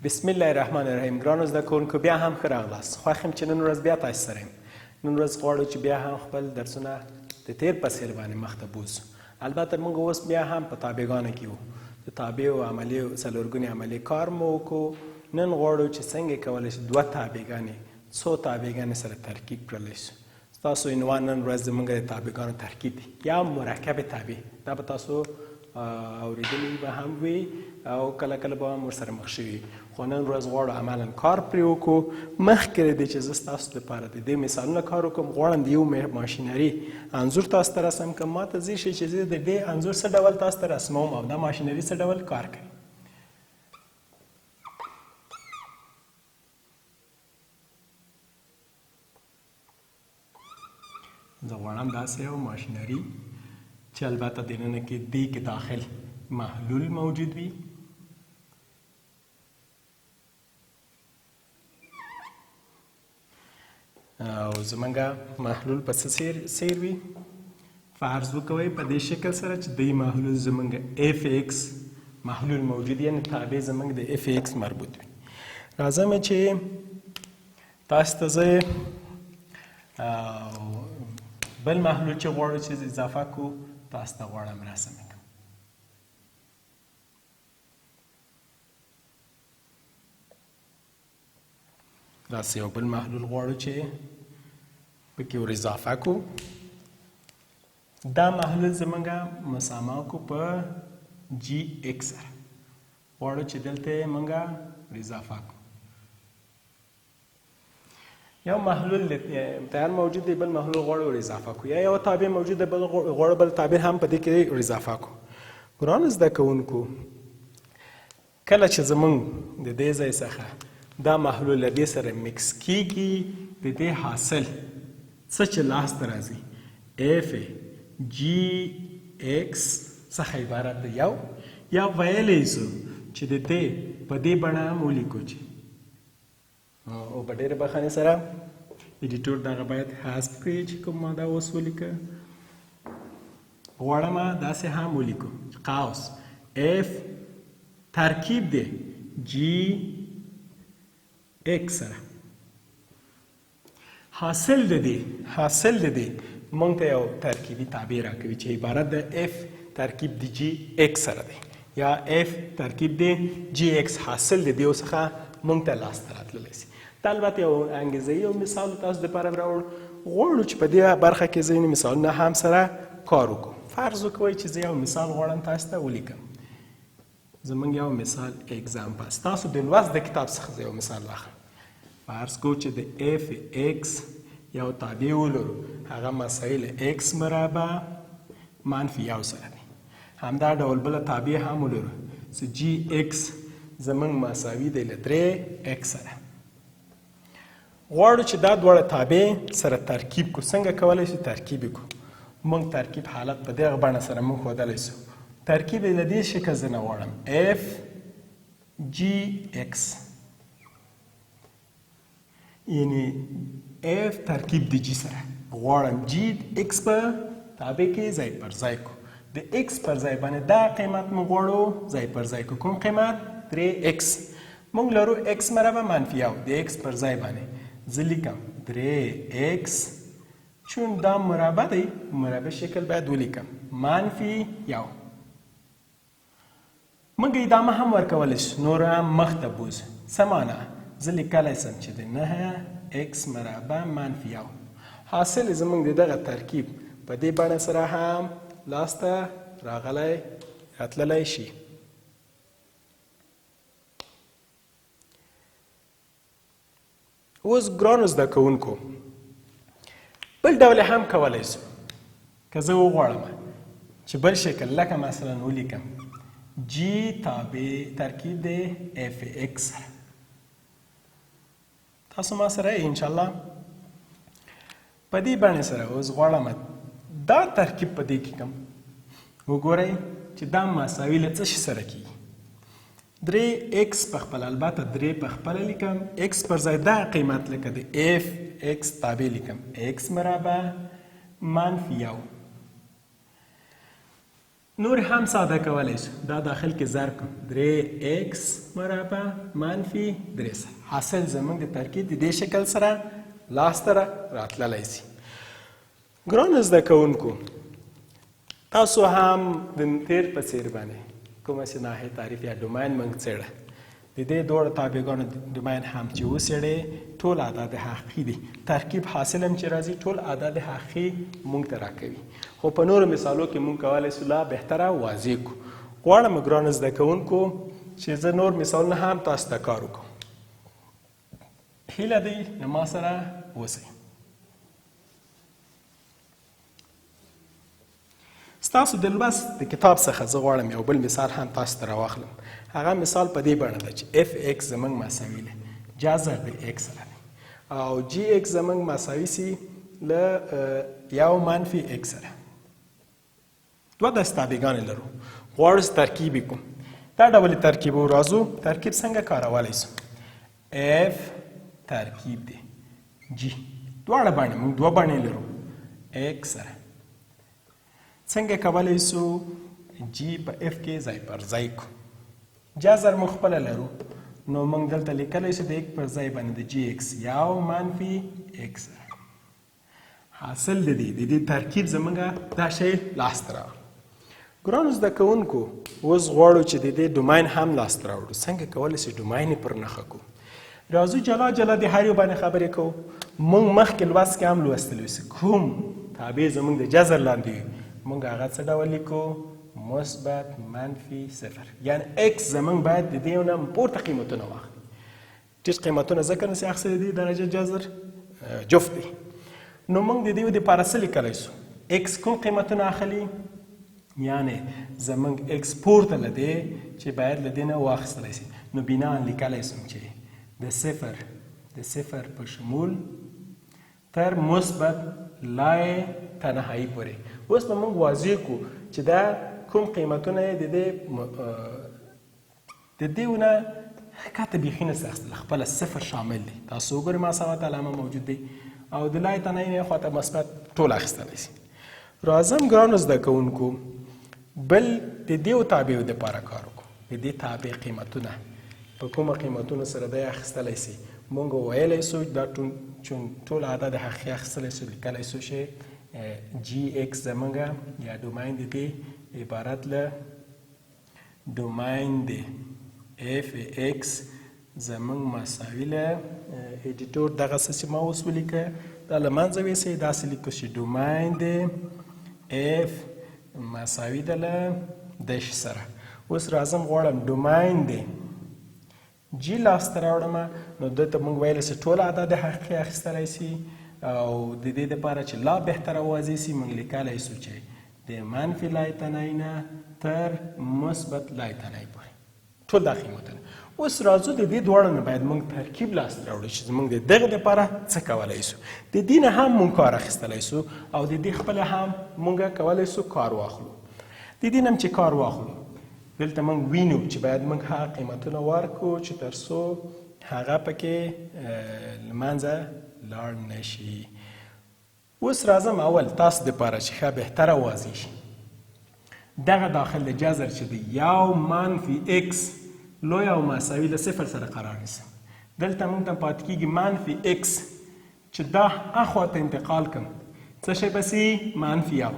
بسم الله الرحمن الرحیم. ګرانو زده کوونکو بیا هم ښه راغلاست. خوښ یم چې نن ورځ بیا تاسو سره یم. نن ورځ غواړو چې بیا هم خپل درسونه د تیر په څیر باندې مخته بوځو. البته موږ اوس بیا هم په تابعګانو کې وو. د تابع او عملي څلورګونې عملي کار مو وکړو. نن غواړو چې څنګه کولی شو دوه تابعګانې څو تابعګانې سره ترکیب کړلی شو. ستاسو عنوان نن ورځ زموږ د تابعګانو ترکیب دی یا مرکب تابع. دا به تاسو اوریدلی به هم وي او کله کله به هم ورسره مخ شوي. خو نن ورځ غواړو عملا کار پرې وکړو. مخکې د دې چې زه ستاسو دپاره د دې مثالونه کار وکړم غواړم د یو ماشینري انځور تاسو ته رسم کړم. ما ته ځي شي چې زه د دې انځور څه ډول تاسو ته رسموم او دا ماشینري څه ډول کار کوي. زه غواړم داسې یو ماشینري چې البته دننه کې دې کې داخل محلول موجود وي. او زمونږ محلول په څه سیر وي. فرض وکوئ په دې شکل سره چې دې محلول زمونږ اف ایکس محلول موجود یعنی تابع زمونږ د اف ایکس مربوط وي. راځم چې تاسو ته زه بل محلول چې غواړو چې اضافه کو تاسو ته غواړم رسم کړم. داسې یو بل محلول غواړو چې پکې ور اضافه کو. دا محلول زمونږ مسامح کو په جی ایکس سره. غواړو چې دلته مونږ اضافه کو. یو محلول تیار موجود دی بل محلول غواړو ور اضافه کو یا یو تابع موجود دی بل غواړو بل تابع هم په دې کې ور اضافه کو. ګرانو زده کوونکو کله چې زمونږ د دې ځای څخه دا محلول له دې سره مکس کیږي د دې حاصل څه چې لاسته راځي اف جی ایکس څخه عبارت دی یا ویلی شو چې د دې په دې بڼه هم ولیکو چې او په ډېرې بخښنې سره ایډیټور دغه باید حذف کړي چې کوم ما دا اوس ولیکه. غواړم داسې هم ولیکو قوس اف ترکیب دی جی ایکس سره. حاصل د دې موږ ته یو ترکیبي تابع راکوي چې عبارت د اف ترکیب د جی ایکس سره دی یا اف ترکیب د جی ایکس. حاصل د دې څخه موږ ته لاسته راتللی شي. دا البته یو انګیزه‌ایي یو مثال تاسو دپاره غواړو چې په دې برخه کې ځینې مثالونه هم سره کار وکړو. فرض وکوئ چې زه یو مثال غواړم تاسو ته ولیکم. زمونږ یو مثال اگزامپل. تاسو د لوست د کتاب څخه زه یو مثال واخلم. فرض کوو چې د اف ایکس یو تابع ولرو هغه مسایل ایکس مربع منفي یو سره دی. همدا ډول بله تابع هم ولرو چې جی ایکس زمونږ مساوي دی له 3 ایکس سره. غواړو چې دا دواړه تابع سره ترکیب کو. څنګه کولی شو ترکیب کو؟ موږ ترکیب حالت په دغه بڼه سره موږ ښودلی شو. ترکیب یې له دې شکل زه نه غواړم اف جی ایکس یعنی اف ترکیب د جی سره غواړم جی ایکس په تابع کې ځای پر ځای کو. د ایکس پر ځای باندې دا قیمت موږ غواړو ځای پر ځای کو. کوم قیمت؟ 3 ایکس. موږ لرو ایکس مربع منفي یو. د ایکس پر ځای باندې زه لیکم 3 ایکس چون دا مربع دی مربع شکل باید ولیکم منفي یو. موږ ادامه هم ورکولی شو نور هم مخته بوځو. څه معنا؟ زه لیکلی شم چې د 9 ایکس مربع منفي یو. حاصل زموږ د دغه ترکیب په دې بڼه سره هم لاسته راتللی شي. اوس ګرانو زده کوونکو بل ډول هم کولی شو. که زه وغواړم چې بل شکل لکه مثلا ولیکم جی تابع ترکیب د اف ایکس سره. تاسو ما سره انشاءالله په دې بڼې سره اوس غواړم دا ترکیب په دې کې کوم وګورئ چې دا مساوي له څه شي سره کېږي. 3 ایکس په خپل البته 3 په خپل لیکم ایکس پر ځای دا قیمت لکه د اف ایکس تابع لیکم ایکس مربع منفي یو. نور هم ساده کولی شو. دا داخل کې ضرب کړو 3x مربع منفي 3 سره. حاصل زموږ د ترکیب د دې شکل سره لاسته راتللی شي. ګرانو زده کوونکو، تاسو هم د تیر په څیر باندې کومه چې ناحیه تعریف یا ډومین موږ څېړه. د دې دواړو تابعګانو ډومین هم چې وڅېړې ټول اعداد حقیقي دي. ترکیب حاصل هم چې راځي ټول اعداد حقیقي موږ ته راکوي. خو په نورو مثالو کې موږ کولی شو لا بهتره واضح کړو. غواړم ګرانو زده کوونکو چې زه نور مثالونه هم تاسو ته کار وکړم. هیله دی له ما سره اوسئ. ستاسو د لوست د کتاب څخه زه غواړم یو بل مثال هم تاسو ته راواخلم. هغه مثال په دې بڼه ده چې اف ایکس زموږ مساوي له جذر د ایکس سره دی او جی ایکس زموږ مساوي سي له یو منفي ایکس سره. دوه داسې تابعګانې لرو. غواړو چې ترکیب یې کړو. دا ډول ترکیب راځو. ترکیب څنګه کارولی سو؟ اف ترکیب دی جی. دواړه بڼې موږ دوه بڼې لرو ایکس سره. څنګه کولی سو جی په اف کې ځای پر ځای کړو؟ جذر مو خپله لرو نو موږ دلته لیکلی شو د ایک پر ځای باندې د جی ایکس یو منفي ایکس سره. حاصل د دې ترکیب زموږ دا شی لاسته راغلی. ګرانو زده کوونکو، اوس غواړو چې د دې ډومین هم لاسته راوړو. څنګه کولی شو ډومین یې پر نښه کړو؟ راځو جلا جلا د هر یو باندې خبرې کوو. موږ مخکې لوست کې هم لوستلی اوس کوم تابع زموږ د جذر لاندې وي موږ هغه څه ډول لیکو؟ مثبت منفي صفر. یعنی ایکس زموږ باید د دې نه پورته قیمتونه واخلي. ټیټ قیمتونه ځکه نسي اخیستلی دي درجه جذر جفت دی. نو موږ د دې دپاره څه لیکلی سو؟ ایکس کوم قیمتونه اخلي؟ یعنی زموږ ایکس پورته له دی چې باید له دې نه واخیستلی سي. نو بنا لیکلی سم چې د صفر په شمول تر مثبت لای تنهایی پورې. اوس به موږ واضح کړو چې دا کوم قیمتونه یې د دې ونه ښکته بیخي نسي اخیستلی، خپله صفر شامل دی. تاسو وګورئ مساوات علامه موجود دی او د لای تنهایی نه خواته مثبت ټول اخیستلی سي. راځم ګرانو زده کوونکو بل د دې تابع دپاره کار وکړو. د دې تابع قیمتونه په کومه قیمتونو سره دی اخیستلی سي؟ موږ ویلی سو دا ټول اعداد حقیقي اخیستلی سو. لیکلی سو چې جی ایکس زموږ یا ډومین د دې عبارت له ډومین د اف ایکس زموږ مساوي له ایډیټور دغسې چې ما اوس ولیکه دا له منځه ویسئ. داسې لیکو چې ډومین د اف مساوي ده له دش سره. اوس راځم غواړم ډومین د جی لاسته راوړم. نو دلته موږ ویلی چې ټول اعداد حقیقي اخیستلی سي او د دې دپاره چې لا بهتره واضح سي موږ لیکلی سو چې د منفي لای تنهایی نه تر مثبت لای تنهایی پورې ټول دا قیمتونه. اوس راځو د دې دواړو نه باید موږ ترکیب لاسته راوړو چې موږ د دغه دپاره څه کولی سو. د دې نه هم موږ کار اخیستلی سو او د دې خپله هم موږ کولی سو کار واخلو. د دې نه هم چې کار واخلو دلته موږ وینو چې باید موږ هغه قیمتونه ورکړو چې تر څو هغه پکې له منځه لاړ نشي. اوس راځم اول تاسو دپاره چې ښه بهتره واضح شي دغه داخل د جذر چې د یو منفي ایکس لوی او مساوي له صفر سره قرار نیسم. دلته موږ ته پاتې کېږي منفي ایکس چې دا اخوا ته انتقال کړم څه شی به سي؟ منفي یو.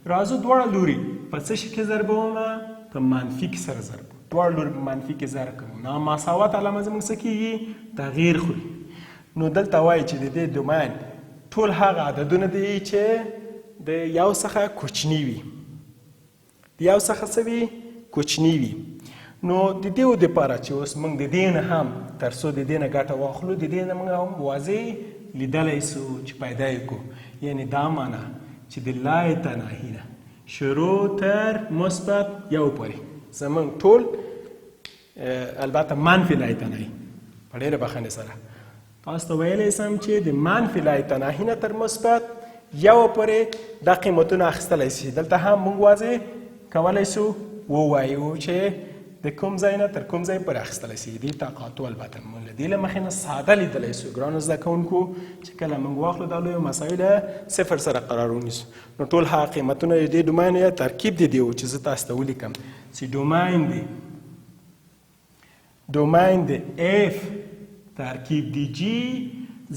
راځو دواړه لوري په څه شي کې ضربومه؟ په منفي کې سره ضرب. دواړه لوري په منفي کې ضرب کوم. نامساوات علامه زموږ څه کېږي؟ تغییر خوري. نو دلته وایي چې د دې ډومین ټول هغه عددونه دي چې د یو څخه کوچني وي. د یو څخه څه وي؟ کوچني وي. نو د دې دپاره چې اوس موږ د دې نه هم تر څو د دې نه ګټه واخلو د دې نه موږ هم واضح لیدلی سو چې پیدا یې کړو. یعنې دا معنا چې د لای تنهایی نه شروع تر مثبت یو پورې زموږ ټول البته منفي لای تنهایی په ډېره بخښنې سره تاسو ته ویلی سم چې د منفي لای تنهایی نه تر مثبت یو پورې دا قیمتونه اخیستلی سي. دلته هم موږ واضح کولی سو ووایو چې د کوم ځای نه تر کوم ځای پورې اخیستلی سي دې تقاطع البته موږ له دې له مخې نه ساده لیدلی سو ګرانو زده کوونکو چې کله موږ واخلو دا لویو مسایلو صفر سره قرار ونیسو نو ټول هغه قیمتونه د دې ډوماین یا ترکیب د دې و چې زه تاسو ته ولیکم چې ډوماین د اف ترکیب د جی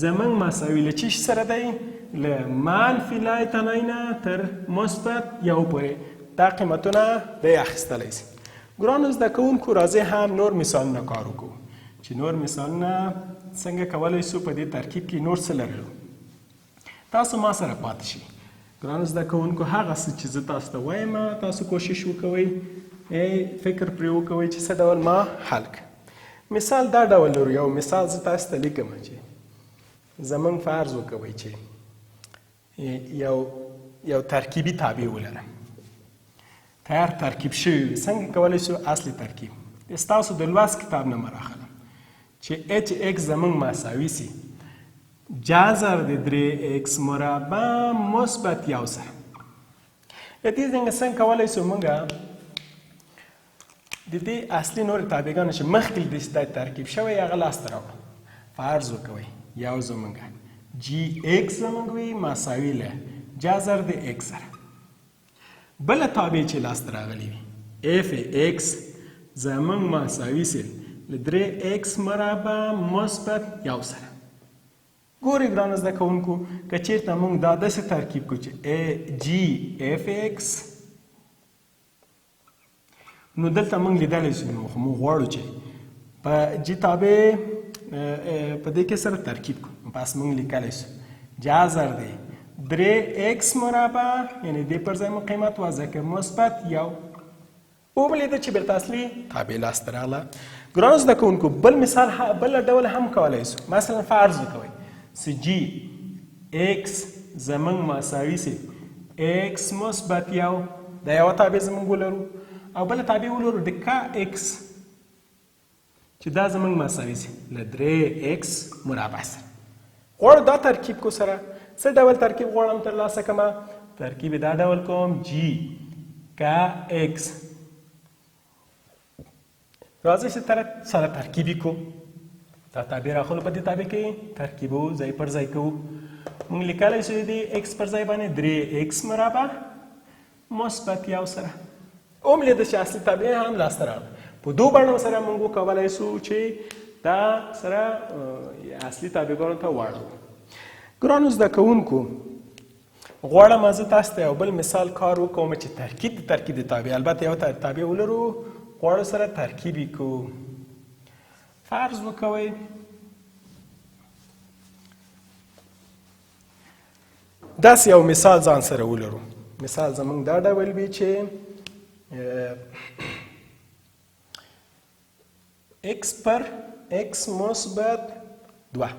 زموږ مساوي له چی سره دی له منفي لای تنای نه تر مثبت یو پورې دا قیمتونه دی اخیستلی سي ګرانو زده کوونکو راځئ هم نور مثالونه کار وکړو چې نور مثالونه څنګه کولی سو په دې ترکیب کې نور څه لرلو تاسو ما سره پاتې شئ ګرانو زده کوونکو هغه څه چې زه تاسو ته وایم تاسو کوشش وکوئ فکر پرې وکوئ چې څه ډول ما حل کړم مثال دا ډول لرو یو مثال زه تاسو ته لیکم چې زموږ فرض وکوئ چې یو ترکیبي تابع ولرم تیار ترکیب شوی څنګه کولی سو اصلي ترکیب ستاسو د لوست کتاب نه راخلم چې اچ ایکس زموږ مساوي سي جذر د 3x مربع مثبت یو سره د دې څنګه کولی سو موږ د دې اصلي نور تابعګانو چې مخکې د ترکیب شوی هغه لاسته راوړو فرض وکوئ یو زموږ جی ایکس زموږ وي مساوي له جذر د ایکس سره بله تابع چې لاسته راغلی وي اف ایکس زموږ مساوي سي له 3x مربع مثبت یو سره ګورئ ګرانو زده کوونکو که چېرته موږ دا داسې ترکیب کړو چې جی اف ایکس نو دلته موږ لیدلی سو نو خو موږ غواړو چې په جی تابع په دې کې سره ترکیب کړو پس موږ لیکلی سو جذر دی 3x مربع یعنی دې پر ځای مو قیمت وضع کړ مثبت یو وبلیده چې بیرته اصلي تابع لاسته راغله ګرانو زده کوونکو بل مثال بل ډول هم کولی سو مثلا فرض وکوئ چې جی ایکس زموږ مساوي سي ایکس مثبت یو دا یوه تابع زموږ ولرو او بله تابع ولرو د کا ایکس چې دا زموږ مساوي سي له 3x مربع سره غواړو دا ترکیب کو سره څه ډول ترکیب غواړم ترلاسه کړم ترکیب دا ډول کوم جی کا ایکس راځئ چې سره ترکیبي کو دا تابع راخلو په دې تابع کې ترکیبو ځای پر ځای کوو موږ لیکلی شو د ایکس پر ځای باندې 3x مربع مثبت یو سره وملیده چې اصلي تابع هم لاسته راغله په دو بڼو سره موږ وکولی سو چې دا سره اصلي تابعګانو ته واړو ګرانو زده کوونکو غواړم زه تاسو ته یو بل مثال کار وکوم چې ترکیب د ترکیب د تابع البته یو تابع ولرو غواړو سره ترکیبي کو فرض وکوئ داسې یو مثال ځان سره ولرو مثال زموږ دا ډول وي چې x پر x مثبت 2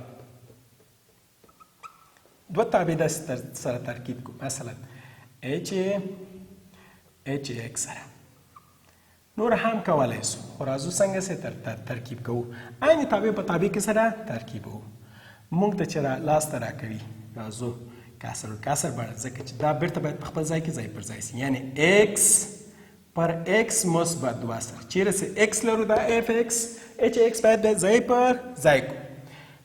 دوه تابع داسې سره ترکیب کو مثلا h x سره نور هم کولی سو خو راځو څنګه سره ترکیب کوو عین تابع په تابع کې سره ترکیب کوو موږ ته چې لاسته راکوي راځو کسر بڼه ځکه چې دا بیرته باید په خپل ځای کې ځای پر ځای سي یعنی x پر x مثبت 2 سره چیرې چې x لرو دا f x h x باید ځای پر ځای کو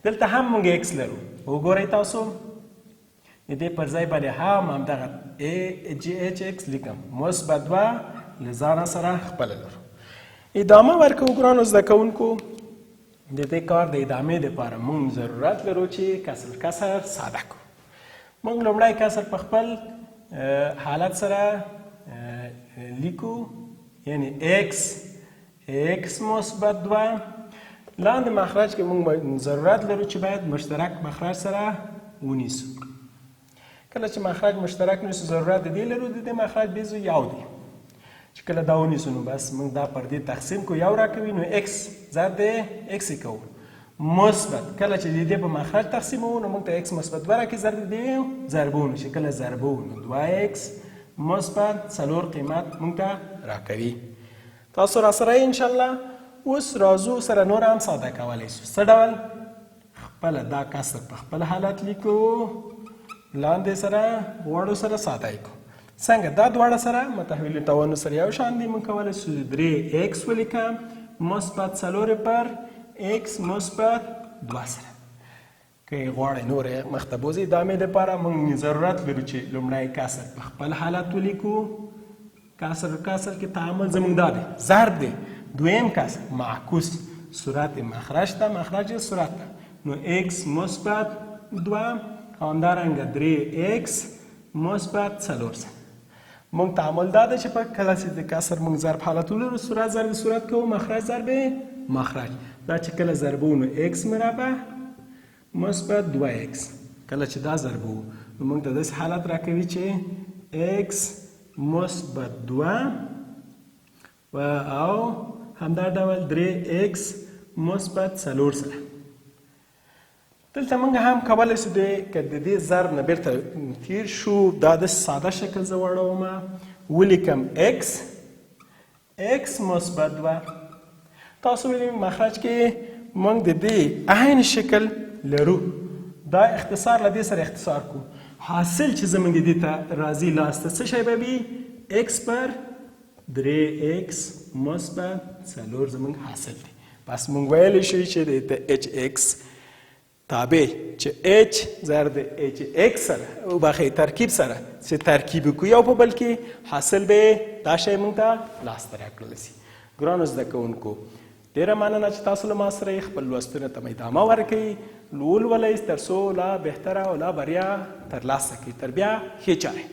دلته هم موږ x لرو وګورئ تاسو د دې پر ځای باندې هم همدغه h x لیکم مثبت 2 له ځانه سره خپله لرو ادامه ورکوو ګرانو زده کوونکو د دې کار د ادامې دپاره موږ ضرورت لرو چې کسر ساده کړو موږ لومړی کسر په خپل حالت سره لیکو یعنی x مثبت 2 لاندې مخرج کې موږ ضرورت لرو چې باید مشترک مخرج سره ونیسو کله چې مخرج مشترک نیسو ضرورت د دې لرو د دې مخرج بیزو یو دی چې کله دا ونیسو نو بس موږ دا پر دې تقسیم کو یو راکوي نو x ضرب د x کوو مثبت کله چې د دې په مخرج تقسیموو نو موږ ته x مثبت 2 راکوي ضرب د دې ضربو چې کله ضربو نو 2x مثبت 4 قیمت موږ ته راکوي تاسو را سره انشاءالله اوس راځو سره نور هم ساده کولی سو څه ډول خپله دا کسر په خپل حالت لیکو لاندې سره غوړو سره ساده کو څنګه دا دواړه سره متحول توانو سره یو شان دي. موږ کولی شو 3x ولیکم مثبت 4 پر x مثبت 2 سره. که غواړئ نورې مخته بوځئ د همې دپاره موږ ضرورت لرو چې لومړی کسر په خپل حالت ولیکو. کسر کې تعامل زموږ دا دی ضرب دی. دویم کسر معکوس صورت مخرج ته مخرج صورت ته نو x مثبت 2 همدارنګه 3x مثبت 4 سره. موږ تعامل دا ده چې په کله چې د کسر موږ ضرب حالت ولرو صورت ضرب صورت کوو مخرج ضرب مخرج. دا چې کله ضربو نو x مربع مثبت 2x. کله چې دا ضربو نو موږ ته داسې حالت راکوي چې x مثبت 2 او همدا ډول 3x مثبت 4 سره. دلته موږ هم کولی شو که د دې ضرب نه بیرته تیر شو دا د ساده شکل زه واړوم ولیکم x مثبت 2. تاسو ویلي مخرج کې موږ د دې عین شکل لرو. دا اختصار له دې سره اختصار کو. حاصل چې زموږ دې ته راځي لاسته څه شی به وي x پر 3x مثبت 4 زموږ حاصل دی. پس موږ ویلی شو چې د hx تابع چې h ضرب hx سره وبخښئ ترکیب سره چې ترکیب وکړو یو په بل کې حاصل به دا شی موږ ته لاسته راکړلی شي. ګرانو زده کوونکو ډېره مننه چې تاسو له ما سره خپل لوستنو ته ادامه ورکوئ. ولولئ تر څو لا بهتره او لا بریا ترلاسه کړئ. تر بیا ښې چارې.